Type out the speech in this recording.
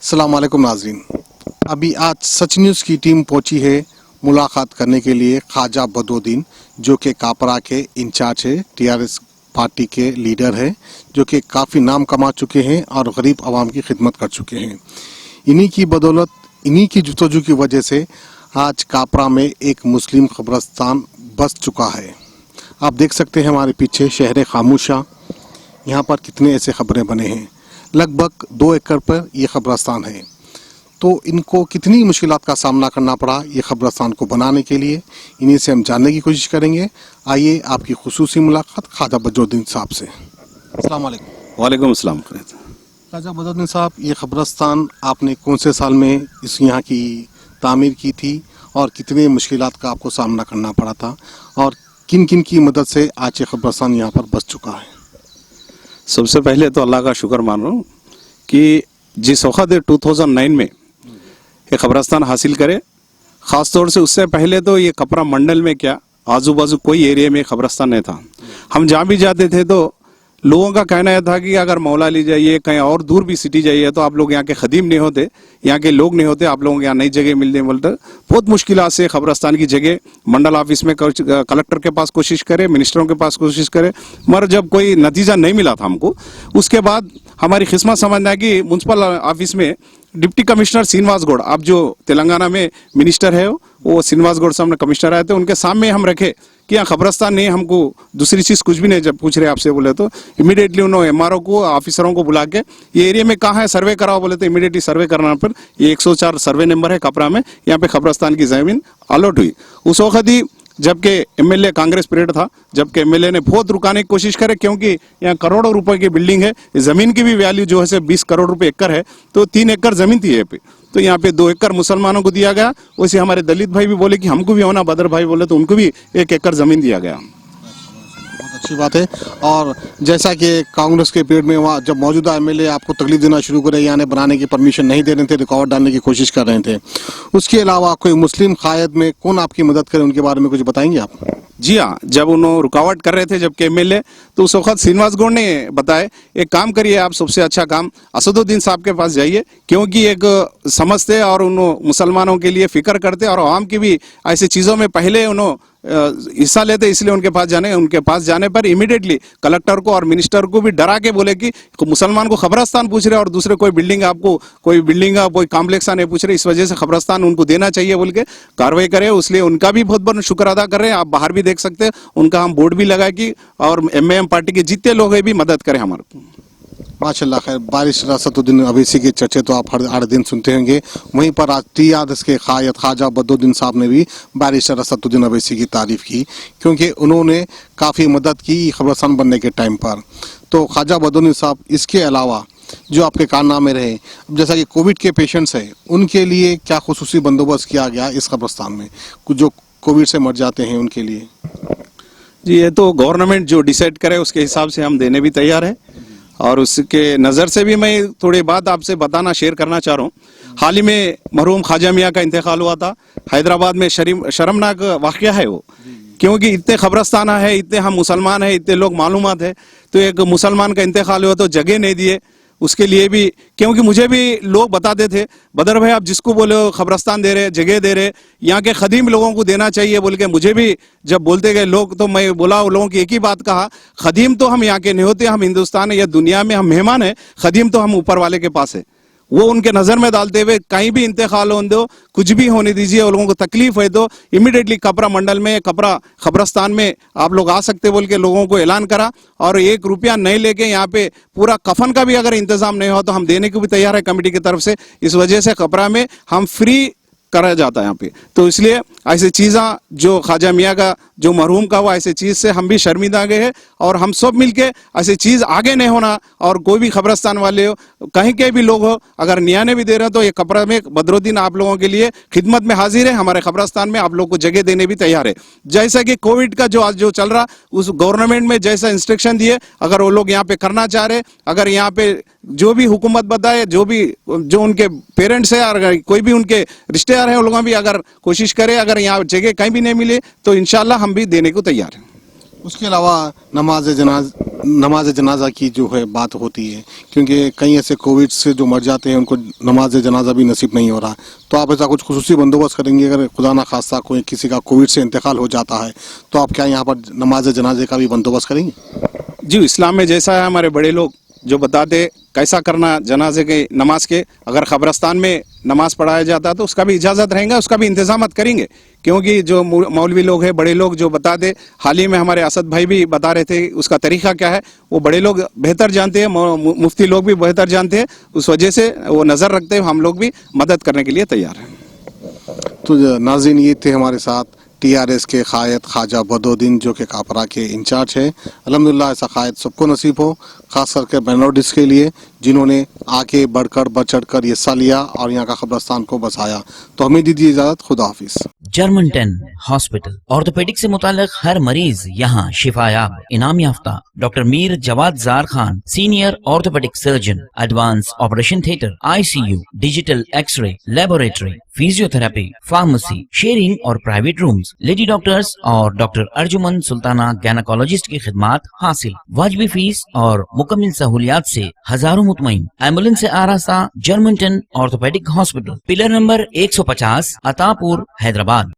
अस्सलाम वालेकुम नाज़रीन। अभी आज सच न्यूज़ की टीम पहुंची है मुलाकात करने के लिए ख्वाजा बदरुद्दीन, जो कि कापरा के इंचार्ज है, टीआरएस पार्टी के लीडर है, जो कि काफ़ी नाम कमा चुके हैं और गरीब आवाम की खिदमत कर चुके हैं। इन्हीं की बदौलत, इन्हीं की जुस्तजू की वजह से आज कापरा में एक मुस्लिम कब्रिस्तान बस चुका है। आप देख सकते हैं हमारे पीछे शहर खामोशा, यहाँ पर कितने ऐसे खबरें बने हैं। लगभग 2 एकड़ पर यह कब्रिस्तान है, तो इनको कितनी मुश्किलात का सामना करना पड़ा ये कब्रिस्तान को बनाने के लिए, इन्हीं से हम जानने की कोशिश करेंगे। आइए आपकी खुसूसी मुलाकात ख्वाजा बदरुद्दीन साहब से। अस्सलाम वालेकुम। वालेकुम अस्सलाम। ख्वाजा बदरुद्दीन साहब, ये कब्रिस्तान आपने कौन से साल में इस यहाँ की तामीर की थी और कितनी मुश्किलात का आपको सामना करना पड़ा था, और किन किन की मदद से आज ये कब्रिस्तान यहाँ पर बस चुका है? सबसे पहले तो अल्लाह का शुक्र मानो कि जिस वक़्त 2009 में ये कब्रिस्तान हासिल करे, ख़ास तौर से उससे पहले तो ये कपरा मंडल में क्या आजू बाजू कोई एरिया में कब्रिस्तान नहीं था। हम जहाँ भी जाते थे तो लोगों का कहना यह था कि अगर मौला ली जाइए, कहीं और दूर भी सिटी जाइए तो आप लोग यहाँ के खदीम नहीं होते, यहाँ के लोग नहीं होते, आप लोगों को यहाँ नई जगह मिलने बोलते। बहुत मुश्किल से कब्रिस्तान की जगह मंडल ऑफिस में कलेक्टर के पास कोशिश करे, मिनिस्टरों के पास कोशिश करे, मगर जब कोई नतीजा नहीं मिला था हमको, उसके बाद हमारी किस्मत समझना है कि म्यूनसिपल ऑफिस में डिप्टी कमिश्नर श्रीनिवास गौड़, आप जो तेलंगाना में मिनिस्टर है, वो श्रीनिवास गौड़ साहब ने कमिश्नर आए थे, उनके सामने हम रखे कि यहाँ कब्रिस्तान नहीं, हमको दूसरी चीज़ कुछ भी नहीं जब पूछ रहे आपसे बोले तो इमीडिएटली उन्होंने एमआरओ को ऑफिसरों को बुला के ये एरिया में कहाँ है सर्वे कराओ बोले तो इमीडिएटली सर्वे करना पर ये 104 सर्वे नंबर है कपरा में, यहाँ पे कब्रिस्तान की ज़मीन अलॉट हुई। उस वक्त ही जबकि एमएलए कांग्रेस पीरियड था, जबकि एमएलए ने बहुत रुकाने की कोशिश करे, क्योंकि यहाँ करोड़ों रुपए की बिल्डिंग है, ज़मीन की भी वैल्यू जो है 20 करोड़ रुपए एकड़ है, तो 3 एकड़ ज़मीन थी यहाँ पे, तो यहाँ पे 2 एकड़ मुसलमानों को दिया गया। वैसे हमारे दलित भाई भी बोले कि हमको भी होना, बदर भाई बोले तो उनको भी 1 एकड़ ज़मीन दिया गया। बहुत अच्छी बात है। और जैसा कि कांग्रेस के पीरियड में वहाँ जब मौजूदा एमएलए आपको तकलीफ देना शुरू करे, यहाँ बनाने की परमिशन नहीं दे रहे थे, रुकावट डालने की कोशिश कर रहे थे, उसके अलावा कोई मुस्लिम कायद में कौन आपकी मदद करे, उनके बारे में कुछ बताएंगे आप? जी हाँ, जब उन्होंने रुकावट कर रहे थे जबकि एमएलए, तो उस वक्त श्रीनिवास गौड़ ने बताया एक काम करिए आप, सबसे अच्छा काम असदुद्दीन साहब के पास जाइए, क्योंकि एक समझते और उन्होंने मुसलमानों के लिए फिक्र करते और आवाम की भी ऐसी चीज़ों में पहले उन्होंने हिस्सा लेते, इसलिए उनके पास जाने पर इमीडिएटली कलेक्टर को और मिनिस्टर को भी डरा के बोले कि मुसलमान को कब्रिस्तान पूछ रहे और दूसरे कोई बिल्डिंग आपको कोई कॉम्प्लेक्स नहीं पूछ रहे, इस वजह से कब्रिस्तान उनको देना चाहिए बोल के कार्रवाई करे। इसलिए उनका भी बहुत बहुत शुक्र अदा कर रहे हैं। आप बाहर भी देख सकते हैं, उनका हम बोर्ड भी लगाए कि और एमएम पार्टी के जितने लोग हैं भी मदद करें हमारे को। माशाल्लाह। खैर, बारिश असदुद्दीन अवैसी के चर्चे तो आप हर दिन सुनते होंगे, वहीं पर आज टीआरएस के ख्वाजा बदरुद्दीन साहब ने भी बारिश असदुद्दीन अवैसी की तारीफ की, क्योंकि उन्होंने काफ़ी मदद की कब्रिस्तान बनने के टाइम पर। तो ख्वाजा बदरुद्दीन साहब, इसके अलावा जो आपके कारनामे रहे, जैसा कि कोविड के पेशेंट्स हैं, उनके लिए क्या खुसूसी बंदोबस्त किया गया इस कब्रिस्तान में, जो कोविड से मर जाते हैं उनके लिए? जी, ये तो गवर्नमेंट जो डिसाइड करे उसके हिसाब से हम देने भी तैयार है, और उसके नज़र से भी मैं थोड़ी बात आपसे बताना शेयर करना चाह रहा हूँ। हाल ही में मरहूम ख्वाजा मियाँ का इंतकाल हुआ था हैदराबाद में, शर्मनाक वाक़या है वो, क्योंकि इतने कब्रिस्तान है, इतने हम मुसलमान हैं, इतने लोग मालूमात है, तो एक मुसलमान का इंतकाल हुआ तो जगह नहीं दिए उसके लिए भी, क्योंकि मुझे भी लोग बताते थे बदर भाई आप जिसको बोले हो कब्रिस्तान दे रहे, जगह दे रहे, यहाँ के खदीम लोगों को देना चाहिए बोल के मुझे भी जब बोलते गए लोग, तो मैं बोला उन लोगों की एक ही बात कहा, खदीम तो हम यहाँ के नहीं होते, हम हिंदुस्तान या दुनिया में हम मेहमान हैं, खदीम तो हम ऊपर वाले के पास है। वो उनके नज़र में डालते हुए कहीं भी इंतकाल होने दो, कुछ भी होने दीजिए, उन लोगों को तकलीफ है तो इमीडिएटली कपरा मंडल में, कपरा कब्रिस्तान में आप लोग आ सकते बोल के लोगों को ऐलान करा, और 1 रुपया नहीं लेके यहाँ पे पूरा कफन का भी अगर इंतजाम नहीं हो तो हम देने को भी तैयार है कमेटी की तरफ से। इस वजह से कपरा में हम फ्री कराया जाता है यहाँ पे, तो इसलिए ऐसी चीज़ें जो ख्वाजा मियाँ का जो मरहूम का हुआ, ऐसी चीज़ से हम भी शर्मिंदा गए हैं, और हम सब मिलके ऐसी चीज़ आगे नहीं होना, और कोई भी कब्रिस्तान वाले हो, कहीं के भी लोग हो, अगर नियाने भी दे रहे हो तो ये कपरा में बदरुद्दीन आप लोगों के लिए खिदमत में हाजिर है, हमारे कब्रिस्तान में आप लोग को जगह देने भी तैयार है। जैसा कि कोविड का जो आज जो चल रहा, उस गवर्नमेंट में जैसा इंस्ट्रक्शन दिए, अगर वो लोग यहाँ पे करना चाह रहे, अगर यहाँ पे जो भी हुकूमत बताए, जो उनके पेरेंट्स है और कोई भी उनके रिश्तेदार है, वो लोग भी अगर कोशिश करे, अगर यहाँ जगह कहीं भी नहीं मिले तो इंशाल्लाह हम भी देने को तैयार हैं। उसके अलावा नमाज जनाजा की जो है बात होती है, क्योंकि कई ऐसे कोविड से जो मर जाते हैं उनको नमाज जनाजा भी नसीब नहीं हो रहा, तो आप ऐसा कुछ खुसूसी बंदोबस्त करेंगे? अगर खुदा ना खास्ता कोई किसी का कोविड से इंतकाल हो जाता है तो आप क्या यहाँ पर नमाज जनाजे का भी बंदोबस्त करेंगे? जी, इस्लाम में जैसा है, हमारे बड़े लोग जो बताते कैसा करना जनाजे के नमाज के, अगर कब्रस्तान में नमाज पढ़ाया जाता तो उसका भी इजाज़त रहेगा, उसका भी इंतजाम करेंगे, क्योंकि जो मौलवी लोग हैं, बड़े लोग जो बताते, हाल ही में हमारे असद भाई भी बता रहे थे उसका तरीका क्या है, वो बड़े लोग बेहतर जानते हैं, मुफ्ती लोग भी बेहतर जानते हैं, उस वजह से वो नज़र रखते हैं, हम लोग भी मदद करने के लिए तैयार हैं। तो नाज़रीन, ये थे हमारे साथ टीआरएस के कायद ख्वाजा बदरुद्दीन जो कि कापरा के इंचार्ज है। अल्हम्दुलिल्लाह ऐसा कायद सबको नसीब हो, खास करके माइनॉरिटीज़ के लिए जिन्होंने आके बढ़कर बढ़ चढ़ कर हिस्सा लिया और यहाँ का कब्रस्तान को बसाया। तो हमें दीजिए इजाज़त, खुदा हाफिज़। जर्मन 10 हॉस्पिटल, ऑर्थोपेडिक से मुताल्लिक हर मरीज यहाँ शिफायाब। इनाम याफ्ता doctor Mir Jawad Jar Khan, senior orthopaedic surgeon, advance operation theatre, ICU, digital X-ray, laboratory, physiotherapy, pharmacy, sharing और प्राइवेट रूम्स, लेडी डॉक्टर्स और डॉक्टर अर्जुमन सुल्ताना गायनेकोलॉजिस्ट की खिदमात हासिल। वाजिबी फीस और मुकम्मल सहूलियात से हजारों मुतमईन। एम्बुलेंस से आरास्ता German 10 orthopaedic hospital, pillar number 150, Attapur, Hyderabad.